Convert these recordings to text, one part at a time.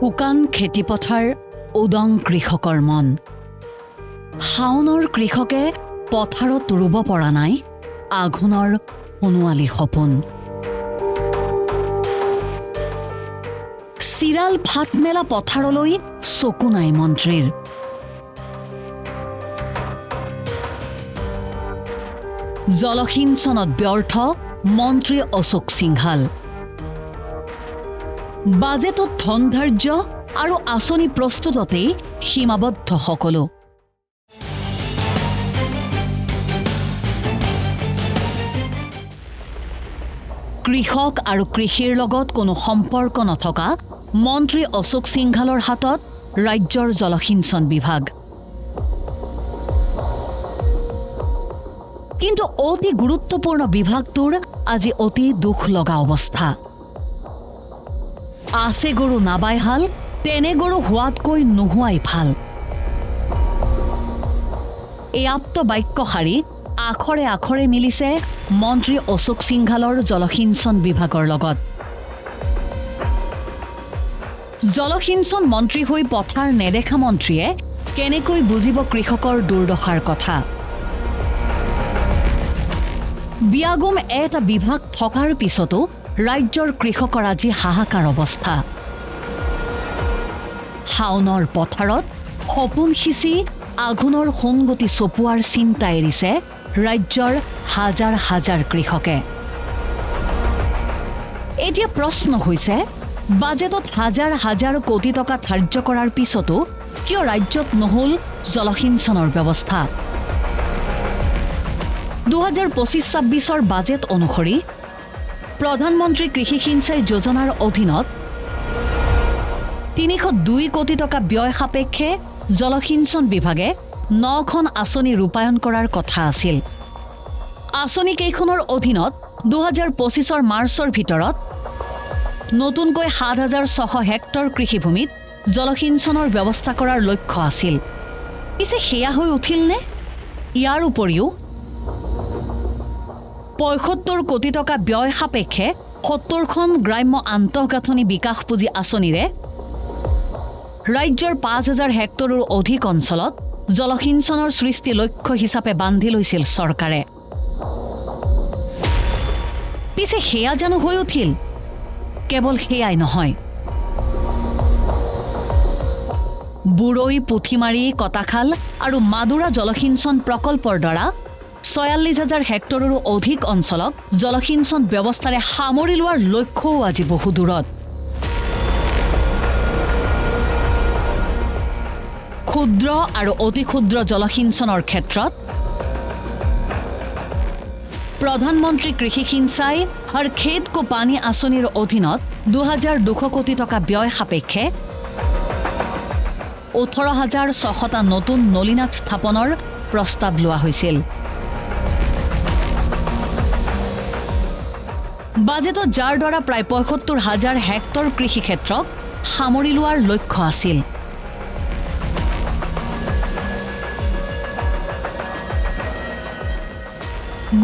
শুকান খেতিপথাৰ উদং কৃষকৰ মন শাওনৰ কৃষকে পথাৰত ৰুব পৰা নাই আঘোণৰ সোণোৱালী সপোন চিৰাল ফাটমেলা পথাৰলৈ চকু নাই মন্ত্ৰীৰ জলসিঞ্চনত ব্যৰ্থ মন্ত্ৰী অশোক সিংহাল বাজেটত ধন ধাৰ্য আৰু আঁচনি প্ৰস্তুততেই সীমাবদ্ধ সকলো কৃষক আৰু কৃষিৰ লগত কোনো সম্পৰ্ক নথকা মন্ত্ৰী অশোক সিংহালৰ হাতত ৰাজ্যৰ জলসিঞ্চন বিভাগ কিন্তু অতি গুৰুত্বপূৰ্ণ বিভাগটোৰ আজি অতি দুখ লগা অৱস্থা আছে গৰু নাবাই হাল তেনে গৰু হোৱাতকৈ নোহোৱাই ভাল এই আপ্ত বাক্যশাৰী আখৰে আখৰে মিলিছে মন্ত্ৰী অশোক সিংহালৰ জলসিঞ্চন বিভাগৰ লগত জলসিঞ্চন মন্ত্ৰী হৈ পথাৰ নেদেখা মন্ত্ৰীয়ে কেনেকৈ বুজিব কৃষকৰ দুৰ্দশাৰ কথা বিয়াগুম এটা বিভাগ থকাৰ পিছতো ৰাজ্যৰ কৃষকৰ আজি হাহাকাৰ অৱস্থা শাওনৰ পথাৰত সপোন সিঁচি আঘোণৰ সোণগতি চপোৱাৰ চিন্তা এৰিছে ৰাজ্যৰ হাজাৰ হাজাৰ কৃষকে এতিয়া প্ৰশ্ন হৈছে বাজেটত হাজাৰ হাজাৰ কোটি টকা ধাৰ্য কৰাৰ পিছতো কিয় ৰাজ্যত নহল জলসিঞ্চনৰ ব্যৱস্থা 2025-26 বাজেট অনুসৰি প্ৰধানমন্ত্ৰী কৃষি সিঞ্চাই যোজনাৰ অধীনত 302 কোটি টকা ব্যয় সাপেক্ষে জলসিঞ্চন বিভাগে 9খন আঁচনি ৰূপায়ণ কৰাৰ কথা আছিল আঁচনি কেইখনৰ অধীনত 2025 মাৰ্চৰ ভিতৰত নতুনকৈ 7600 হেক্টৰ কৃষিভূমিত জলসিঞ্চনৰ ব্যৱস্থা কৰাৰ লক্ষ্য আছিল পিছে হেয়া হৈ উঠিল নে ইয়াৰ উপৰিও 75 কোটি টকা ব্যয় সাপেক্ষে 70খন গ্ৰাম্য আন্তঃগাঁথনি বিকাশ পুঁজি আঁচনিৰে ৰাজ্যৰ 5000 হেক্টৰৰ অধিক অঞ্চলত জলসিঞ্চনৰ সৃষ্টি লক্ষ্য হিচাপে বান্ধি লৈছিল চৰকাৰে পিছে হেয়া জানো হৈ উঠিল কেৱল হেয়াই নহয় বুৰৈ পুথিমাৰী কটাখাল আৰু মাদুৰা জলসিঞ্চন প্ৰকল্পৰ দ্বাৰা 46000 হেক্টৰৰো অধিক অঞ্চলক জলসিঞ্চন ব্যৱস্থাৰে সামৰি লোৱাৰ লক্ষ্যও আজি বহু দূৰত ক্ষুদ্ৰ আৰু অতি ক্ষুদ্ৰ জলসিঞ্চনৰ ক্ষেত্ৰত প্ৰধানমন্ত্ৰী কৃষি সিঞ্চাই আৰু খেত কো পানী আঁচনিৰ অধীনত 2200 কোটি টকা ব্যয় সাপেক্ষে 18600টা নতুন নলীনাদ স্থাপনৰ প্ৰস্তাৱ লোৱা হৈছিল বাজেটত যাৰ দ্বাৰা প্ৰায় 75000 হেক্টৰ কৃষি ক্ষেত্ৰক সামৰি লোৱাৰ লক্ষ্য আছিল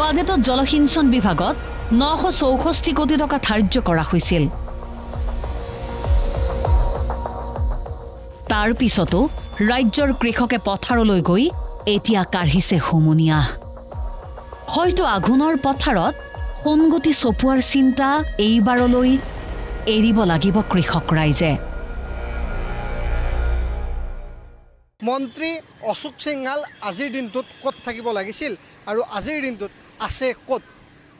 বাজেটত জলসিঞ্চন বিভাগত 964 কোটি টকা ধাৰ্য কৰা হৈছিল তাৰ পিছতো ৰাজ্যৰ কৃষকে পথাৰলৈ গৈ এতিয়া কাঢ়িছে হুমুনিয়া হয়তো আঘোণৰ পথাৰত সোণগতি চপোৱাৰ চিন্তা এইবাৰলৈ এৰিব লাগিব কৃষক ৰাইজে মন্ত্ৰী অশোক সিংহাল আজিৰ দিনটোত ক'ত থাকিব লাগিছিল আৰু আজিৰ দিনটোত আছে ক'ত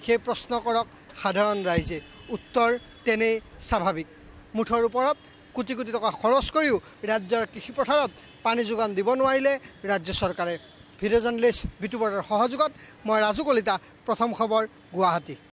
সেই প্ৰশ্ন কৰক সাধাৰণ ৰাইজে উত্তৰ তেনেই স্বাভাৱিক মুঠৰ ওপৰত কোটি কোটি টকা খৰচ কৰিও ৰাজ্যৰ কৃষি পথাৰত পানী যোগান দিব নোৱাৰিলে ৰাজ্য চৰকাৰে ভিডিঅ' জাৰ্নেলিষ্ট বিতু বৰাৰ সহযোগত মই ৰাজু কলিতা প্ৰথম খবৰ গুৱাহাটী।